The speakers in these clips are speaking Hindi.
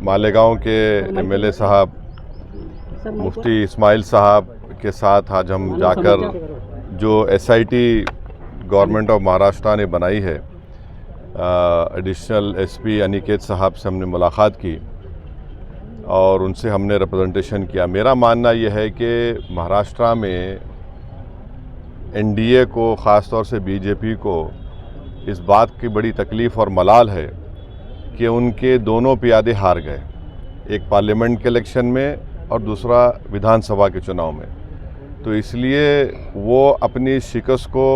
मालेगांव के एमएलए साहब मुफ्ती इस्माइल साहब के साथ आज हम जाकर जो एसआईटी गवर्नमेंट ऑफ महाराष्ट्र ने बनाई है, एडिशनल एसपी अनिकेत साहब से हमने मुलाकात की और उनसे हमने रिप्रेजेंटेशन किया। मेरा मानना यह है कि महाराष्ट्र में एनडीए को, ख़ास तौर से बीजेपी को इस बात की बड़ी तकलीफ़ और मलाल है कि उनके दोनों प्यादे हार गए, एक पार्लियामेंट के इलेक्शन में और दूसरा विधानसभा के चुनाव में। तो इसलिए वो अपनी शिकस्त को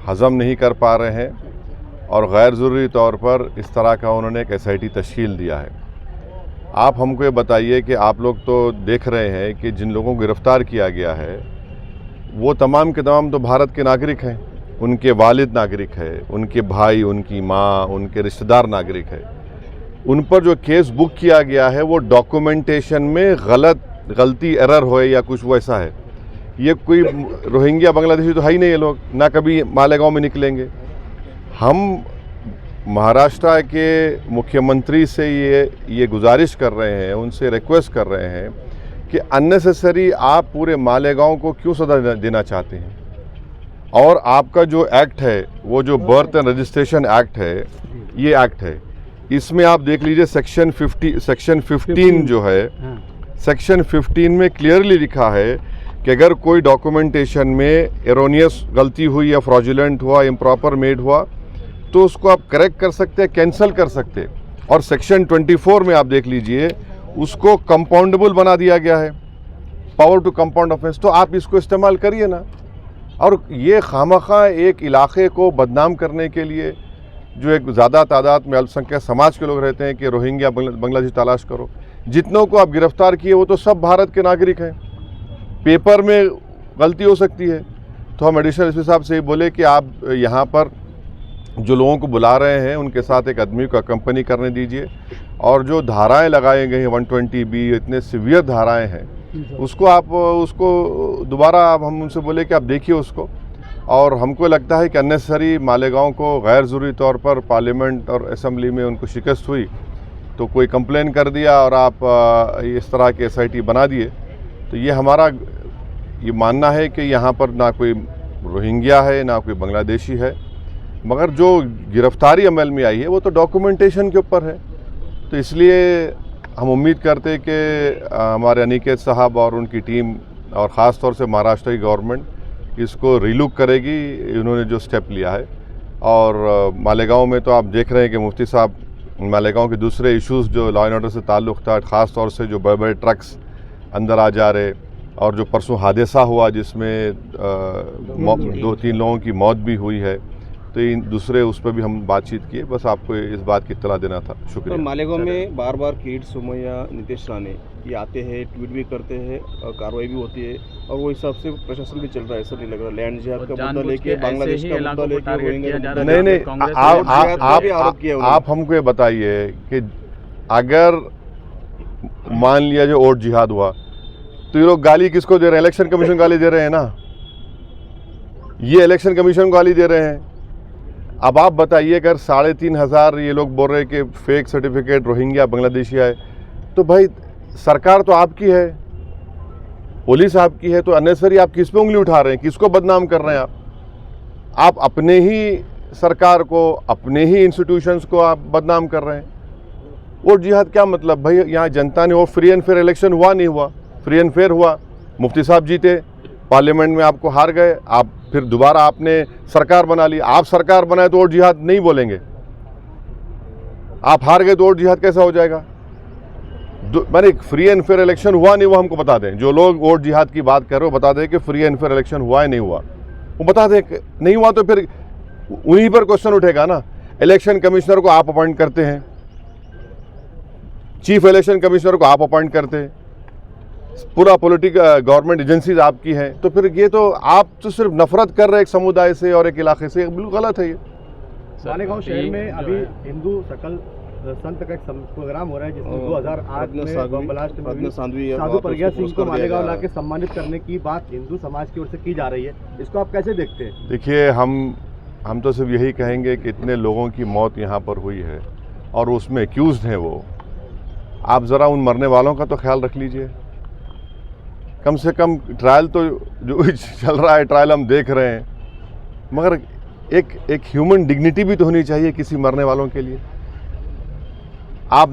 हज़म नहीं कर पा रहे हैं और गैर ज़रूरी तौर पर इस तरह का उन्होंने एक एसआईटी तश्कील दिया है। आप हमको ये बताइए कि आप लोग तो देख रहे हैं कि जिन लोगों को गिरफ़्तार किया गया है वो तमाम के तमाम तो भारत के नागरिक हैं, उनके वालिद नागरिक है, उनके भाई, उनकी माँ, उनके रिश्तेदार नागरिक है। उन पर जो केस बुक किया गया है वो डॉक्यूमेंटेशन में गलती एरर हो या कुछ वैसा है। ये कोई रोहिंग्या बांग्लादेशी तो है ही नहीं, ये लोग ना कभी मालेगांव में निकलेंगे। हम महाराष्ट्र के मुख्यमंत्री से ये गुजारिश कर रहे हैं, उनसे रिक्वेस्ट कर रहे हैं कि अननेसेसरी आप पूरे मालेगांव को क्यों सजा देना चाहते हैं। और आपका जो एक्ट है, वो जो बर्थ एंड रजिस्ट्रेशन एक्ट है, ये एक्ट है, इसमें आप देख लीजिए सेक्शन 15 जो है, सेक्शन 15 में क्लियरली लिखा है कि अगर कोई डॉक्यूमेंटेशन में एरोनियस गलती हुई या फ्रॉडुलेंट हुआ, इम्प्रॉपर मेड हुआ, तो उसको आप करेक्ट कर सकते हैं, कैंसिल कर सकते हैं। और सेक्शन 24 में आप देख लीजिए, उसको कंपाउंडेबल बना दिया गया है, पावर टू कंपाउंड ऑफेंस। तो आप इसको इस्तेमाल करिए ना। और ये खामखा एक इलाके को बदनाम करने के लिए, जो एक ज़्यादा तादाद में अल्पसंख्यक समाज के लोग रहते हैं कि रोहिंग्या बांग्लादेशी तलाश करो, जितनों को आप गिरफ्तार किए वो तो सब भारत के नागरिक हैं। पेपर में गलती हो सकती है। तो हम एडिशनल एसपी साहब से ही बोले कि आप यहाँ पर जो लोगों को बुला रहे हैं उनके साथ एक आदमी को अकम्पनी करने दीजिए, और जो धाराएं लगाई गई हैं 120B, इतने सीवियर धाराएं हैं, उसको दोबारा हम उनसे बोले कि आप देखिए उसको। और हमको लगता है कि अननेसेसरी मालेगांव को गैर ज़रूरी तौर पर पार्लियामेंट और असेंबली में उनको शिकस्त हुई तो कोई कंप्लेन कर दिया और आप इस तरह के एसआईटी बना दिए। तो ये हमारा ये मानना है कि यहाँ पर ना कोई रोहिंग्या है ना कोई बांग्लादेशी है, मगर जो गिरफ्तारी अमल में आई है वो तो डॉक्यूमेंटेशन के ऊपर है। तो इसलिए हम उम्मीद करते हैं कि हमारे अनिकेत साहब और उनकी टीम और ख़ास तौर से महाराष्ट्र की गवर्नमेंट इसको रीलुक करेगी, इन्होंने जो स्टेप लिया है। और मालेगांव में तो आप देख रहे हैं कि मुफ्ती साहब मालेगांव के दूसरे इश्यूज़ जो लॉ एंड ऑर्डर से ताल्लुक़ था, ख़ास तौर से जो बड़े बड़े ट्रक्स अंदर आ जा रहे, और जो परसों हादसा हुआ जिसमें 2-3 लोगों की मौत भी हुई है, तो इन दूसरे उस पर भी हम बातचीत किए। बस आपको इस बात की इत्तला देना था। शुक्रिया। तो मालेगांव में बार बार किरीट सोमैया, नीतीश राणे ये आते हैं, ट्वीट भी करते हैं और कार्रवाई भी होती है, और वो हिसाब से प्रशासन भी चल रहा है। ऐसा नहीं लग रहा लैंड जिहाद का मुद्दा लेके, बांग्लादेश का मुद्दा लेके नहीं, आप हमको ये बताइए कि अगर मान लिया जो वोट जिहाद हुआ तो ये लोग गाली किसको दे रहे हैं? इलेक्शन कमीशन गाली दे रहे हैं ना, ये इलेक्शन कमीशन गाली दे रहे हैं। अब आप बताइए, अगर 3,500 ये लोग बोल रहे हैं कि फेक सर्टिफिकेट रोहिंग्या बांग्लादेशी है, तो भाई सरकार तो आपकी है, पुलिस आपकी है, तो अननेसेसरी आप किस पे उंगली उठा रहे हैं? किसको बदनाम कर रहे हैं आप अपने ही सरकार को, अपने ही इंस्टीट्यूशंस को आप बदनाम कर रहे हैं। वोट जिहाद क्या मतलब भाई? यहाँ जनता ने वो फ्री एंड फेयर इलेक्शन हुआ नहीं हुआ? फ्री एंड फेयर हुआ, मुफ्ती साहब जीते, पार्लियामेंट में आपको हार गए, आप फिर दोबारा आपने सरकार बना ली। आप सरकार बनाए तो वोट जिहाद नहीं बोलेंगे? आप हार गए तो वोट जिहाद कैसा हो जाएगा? मैंने फ्री एंड फेयर इलेक्शन हुआ नहीं, वो हमको बता दें। जो लोग वोट जिहाद की बात कर रहे हो, बता दें कि फ्री एंड फेयर इलेक्शन हुआ है नहीं हुआ, वो बता दें। नहीं हुआ तो फिर उन्हीं पर क्वेश्चन उठेगा ना। इलेक्शन कमिश्नर को आप अपॉइंट करते हैं, चीफ इलेक्शन कमिश्नर को आप अपॉइंट करते हैं, पूरा पॉलिटिकल गवर्नमेंट एजेंसीज आपकी हैं, तो फिर ये तो आप तो सिर्फ नफरत कर रहे हैं एक समुदाय से और एक इलाके से, बिल्कुल गलत है ये। मालेगांव शहर में अभी हिंदू सकल संत का एक प्रोग्राम हो रहा है जिसमें 2008 में बम ब्लास्ट में साधु प्रज्ञा सिंह को मालेगांव लाके सम्मानित करने की बात हिंदू समाज की ओर से की जा रही है, इसको आप कैसे देखते हैं? देखिए, हम तो सिर्फ यही कहेंगे कि इतने लोगों की मौत यहाँ पर हुई है और उसमें एक्यूज्ड हैं वो, आप ज़रा उन मरने वालों का तो ख्याल रख लीजिए। कम से कम ट्रायल तो जो चल रहा है, ट्रायल हम देख रहे हैं, मगर एक ह्यूमन डिग्निटी भी तो होनी चाहिए किसी मरने वालों के लिए। आप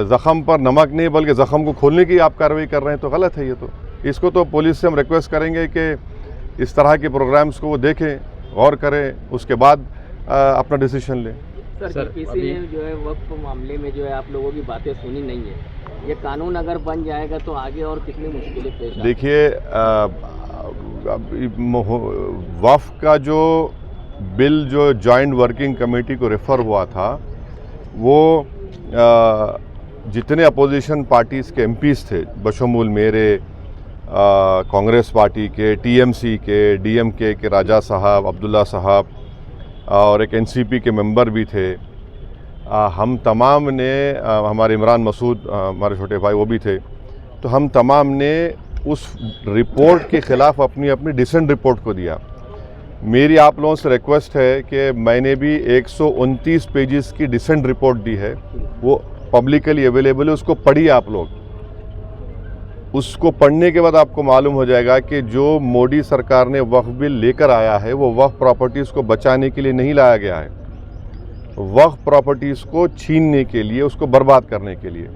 ज़ख़म पर नमक नहीं बल्कि ज़ख़म को खोलने की आप कार्रवाई कर रहे हैं, तो गलत है ये। तो इसको तो पुलिस से हम रिक्वेस्ट करेंगे कि इस तरह के प्रोग्राम्स को वो देखें, गौर करें, उसके बाद अपना डिसीजन लें। सर किसी ने जो है वक्फ मामले में जो है आप लोगों की बातें सुनी नहीं है। ये कानून अगर बन जाएगा तो आगे और कितनी मुश्किलें पेश आएंगी? देखिए, वक्फ का जो बिल जो जॉइंट वर्किंग कमेटी को रेफ़र हुआ था, वो जितने अपोजिशन पार्टीज़ के एमपीज़ थे, बशमूल मेरे, कांग्रेस पार्टी के, टीएमसी के, डीएमके के राजा साहब, अब्दुल्ला साहब और एक एनसीपी के मेंबर भी थे, हम तमाम ने, हमारे इमरान मसूद हमारे छोटे भाई वो भी थे, तो हम तमाम ने उस रिपोर्ट के ख़िलाफ़ अपनी अपनी डिसेंट रिपोर्ट को दिया। मेरी आप लोगों से रिक्वेस्ट है कि मैंने भी 129 पेजेस की डिसेंट रिपोर्ट दी है, वो पब्लिकली अवेलेबल है, उसको पढ़िए आप लोग। उसको पढ़ने के बाद आपको मालूम हो जाएगा कि जो मोदी सरकार ने वक्फ बिल लेकर आया है वो वक्फ प्रॉपर्टीज़ को बचाने के लिए नहीं लाया गया है, वक्फ प्रॉपर्टीज़ को छीनने के लिए, उसको बर्बाद करने के लिए।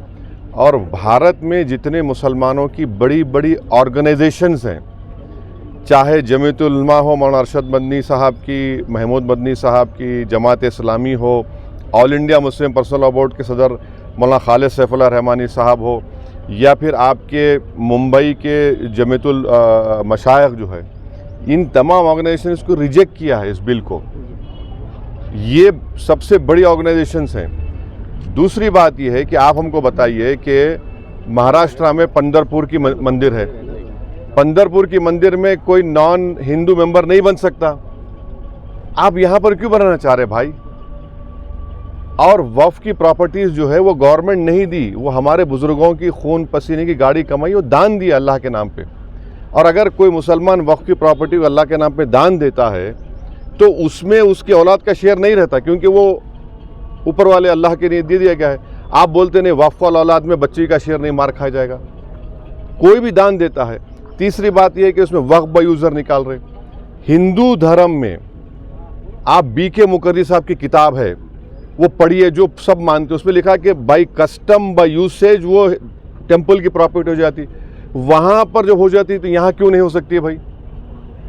और भारत में जितने मुसलमानों की बड़ी बड़ी ऑर्गेनाइजेशंस हैं, चाहे जमीयतुल उलमा हो, मौलाना अरशद मदनी साहब की, महमूद मदनी साहब की, जमात इस्लामी हो, all India Muslim personal law board के सदर मौलाना खालिद सैफुल्लाह रहमानी साहब हो, या फिर आपके मुंबई के जमीयतुल मशाइख जो है, इन तमाम ऑर्गेनाइजेशंस को रिजेक्ट किया है इस बिल को। ये सबसे बड़ी ऑर्गेनाइजेशंस हैं। दूसरी बात यह है कि आप हमको बताइए कि महाराष्ट्र में पंढरपुर की मंदिर है, पंढरपुर की मंदिर में कोई नॉन हिंदू मेंबर नहीं बन सकता, आप यहाँ पर क्यों बनाना चाह रहे भाई? और वक्फ की प्रॉपर्टीज़ जो है वो गवर्नमेंट नहीं दी, वो हमारे बुजुर्गों की खून पसीने की गाड़ी कमाई, वो दान दिया अल्लाह के नाम पे। और अगर कोई मुसलमान वक्फ की प्रॉपर्टी को अल्लाह के नाम पे दान देता है तो उसमें उसकी औलाद का शेयर नहीं रहता, क्योंकि वो ऊपर वाले अल्लाह के लिए दे दिया गया है। आप बोलते नहीं वक्फ वाला औलाद में बच्ची का शेयर नहीं मार खाया जाएगा, कोई भी दान देता है। तीसरी बात यह है कि उसमें वक्फ बाय यूज़र निकाल रहे। हिंदू धर्म में आप BK मुखर्जी साहब की किताब है, वो पढ़िए, जो सब मानते हैं, उसमें लिखा कि बाई कस्टम बाई यूसेज वो टेम्पल की प्रॉपर्टी हो जाती, वहाँ पर जब हो जाती तो यहाँ क्यों नहीं हो सकती है भाई?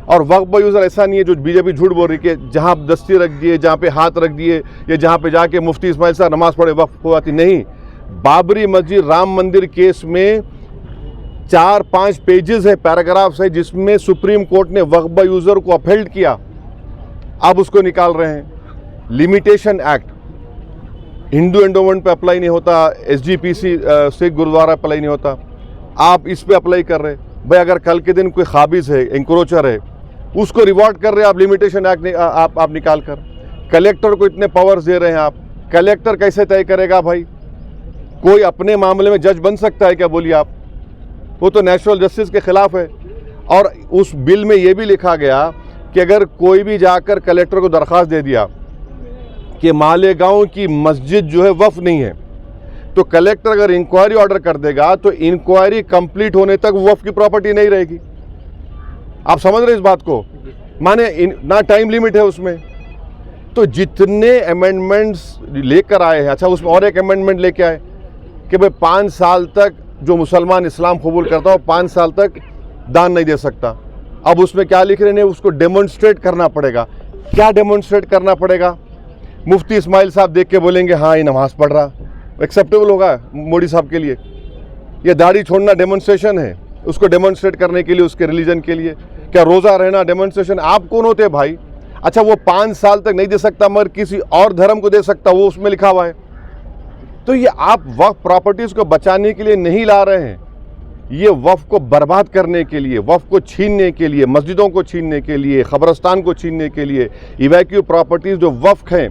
और वक्फ बाय यूज़र ऐसा नहीं है जो बीजेपी झूठ बोल रही कि जहाँ आप दस्ती रख दिए, जहाँ पे हाथ रख दिए, या जहाँ पे जाके मुफ्ती इस्माइल साहब नमाज पढ़े वक्फ हो जाती, नहीं। बाबरी मस्जिद, राम मंदिर केस में 4-5 पेजेस है, पैराग्राफ्स है, जिसमें सुप्रीम कोर्ट ने वक्फ बाय यूज़र को अपहेल्ड किया, अब उसको निकाल रहे हैं। लिमिटेशन एक्ट हिंदू एंडोमेंट पे अप्लाई नहीं होता, SGPC सिख गुरुद्वारा अप्लाई नहीं होता, आप इस पे अप्लाई कर रहे भाई। अगर कल के दिन कोई खाबिज है, इंक्रोचर है, उसको रिवॉर्ड कर रहे हैं आप, लिमिटेशन एक्ट आप निकाल कर। कलेक्टर को इतने पावर्स दे रहे हैं आप, कलेक्टर कैसे तय करेगा भाई? कोई अपने मामले में जज बन सकता है क्या? बोलिए आप, वो तो नेशनल जस्टिस के खिलाफ है। और उस बिल में ये भी लिखा गया कि अगर कोई भी जाकर कलेक्टर को दरख्वास्त दे दिया कि मालेगांव की मस्जिद जो है वक्फ नहीं है, तो कलेक्टर अगर इंक्वायरी ऑर्डर कर देगा तो इंक्वायरी कंप्लीट होने तक वक्फ की प्रॉपर्टी नहीं रहेगी। आप समझ रहे इस बात को? माने ना टाइम लिमिट है उसमें। तो जितने अमेंडमेंट्स लेकर आए हैं, अच्छा उसमें और एक अमेंडमेंट लेके आए कि भाई 5 साल तक जो मुसलमान इस्लाम कबूल करता हो 5 साल तक दान नहीं दे सकता। अब उसमें क्या लिख रहे हैं? उसको डेमोन्स्ट्रेट करना पड़ेगा। क्या डेमोन्स्ट्रेट करना पड़ेगा? मुफ्ती इस्माइल साहब देख के बोलेंगे हाँ ये नमाज पढ़ रहा, एक्सेप्टेबल होगा मोदी साहब के लिए? ये दाढ़ी छोड़ना डेमोन्स्ट्रेशन है, उसको डेमोन्स्ट्रेट करने के लिए, उसके रिलीजन के लिए? क्या रोज़ा रहना डेमोन्स्ट्रेशन? आप कौन होते भाई? अच्छा वो 5 साल तक नहीं दे सकता मगर किसी और धर्म को दे सकता, वो उसमें लिखा हुआ है। तो ये आप वक्फ प्रॉपर्टीज़ को बचाने के लिए नहीं ला रहे हैं, ये वक्फ को बर्बाद करने के लिए, वक्फ को छीनने के लिए, मस्जिदों को छीनने के लिए, ख़बरस्तान को छीनने के लिए, इवैक्यू प्रॉपर्टीज़ जो वक्फ हैं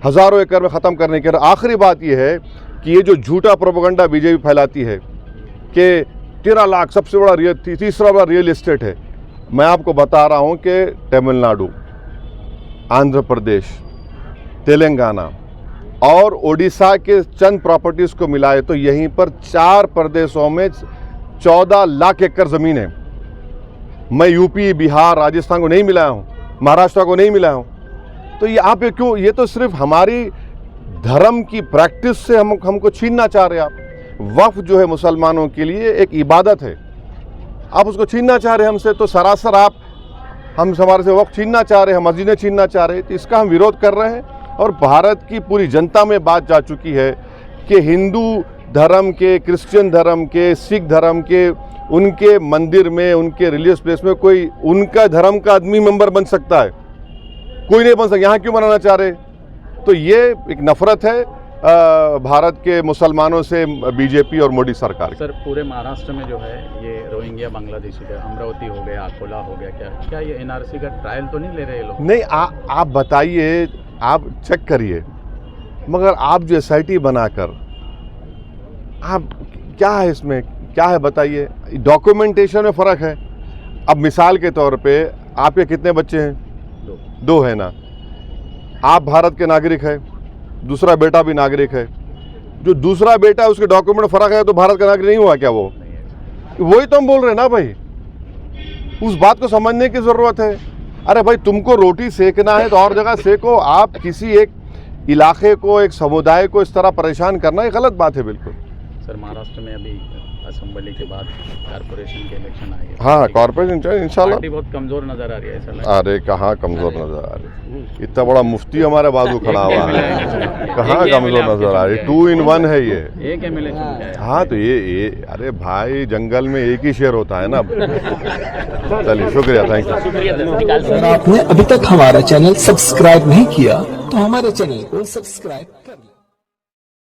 हज़ारों एकड़ में ख़त्म करने के लिए। आखिरी बात यह है कि ये जो झूठा प्रोपेगेंडा बीजेपी फैलाती है कि 13 लाख सबसे बड़ा तीसरा बड़ा रियल एस्टेट है, मैं आपको बता रहा हूँ कि तमिलनाडु, आंध्र प्रदेश, तेलंगाना, और ओडिशा के चंद प्रॉपर्टीज़ को मिलाए तो यहीं पर 4 प्रदेशों में 14 लाख एकड़ ज़मीन है। मैं यूपी, बिहार, राजस्थान को नहीं मिलाया हूँ, महाराष्ट्र को नहीं मिलाया हूँ। तो ये आप क्यों, ये तो सिर्फ हमारी धर्म की प्रैक्टिस से हमको छीनना चाह रहे हैं आप। वक्फ जो है मुसलमानों के लिए एक इबादत है, आप उसको छीनना चाह रहे हैं हमसे। तो सरासर आप हमारे से वक्फ छीनना चाह रहे हैं, मस्जिदें छीनना चाह रहे हैं। तो इसका हम विरोध कर रहे हैं और भारत की पूरी जनता में बात जा चुकी है कि हिंदू धर्म के, क्रिश्चियन धर्म के, सिख धर्म के, उनके मंदिर में, उनके रिलीजियस प्लेस में कोई उनका धर्म का आदमी मेंबर बन सकता है, कोई नहीं बन सकता। यहाँ क्यों बनाना चाह रहे? तो ये एक नफरत है भारत के मुसलमानों से बीजेपी और मोदी सरकार। सर पूरे महाराष्ट्र में जो है ये रोहिंग्या बांग्लादेशी का अमरावती हो गया, अकोला हो गया, क्या ये एनआरसी का ट्रायल तो नहीं ले रहे लोग? नहीं, आप बताइए, आप चेक करिए। मगर आप जो SIT बनाकर आप क्या है इसमें, क्या है बताइए? डॉक्यूमेंटेशन में फ़र्क है। अब मिसाल के तौर पे आपके कितने बच्चे हैं? 2 है ना। आप भारत के नागरिक है, दूसरा बेटा भी नागरिक है। जो दूसरा बेटा है उसके डॉक्यूमेंट फ़र्क है तो भारत का नागरिक नहीं हुआ क्या वो? वही तो हम बोल रहे हैं ना भाई, उस बात को समझने की ज़रूरत है। अरे भाई, तुमको रोटी सेकना है तो और जगह सेको। आप किसी एक इलाके को, एक समुदाय को इस तरह परेशान करना ये गलत बात है बिल्कुल। सर महाराष्ट्र में अभी असेंबली के बाद कॉर्पोरेशन के इलेक्शन आए। हाँ, कॉर्पोरेशन इंशाल्लाह पार्टी बहुत कमजोर नजर आ रही है ऐसा। अरे कहाँ कमजोर नजर आ रही? इतना बड़ा मुफ्ती हमारे बाजू खड़ा हुआ है, कहाँ कमजोर नजर आ रही? 2 in 1 है ये। एक MLA चुन गया। हाँ तो ये अरे भाई, जंगल में एक ही शेर होता है ना। चलिए, शुक्रिया, थैंक यू। अगर आपने अभी तक हमारा चैनल सब्सक्राइब नहीं किया तो हमारे चैनल को सब्सक्राइब कर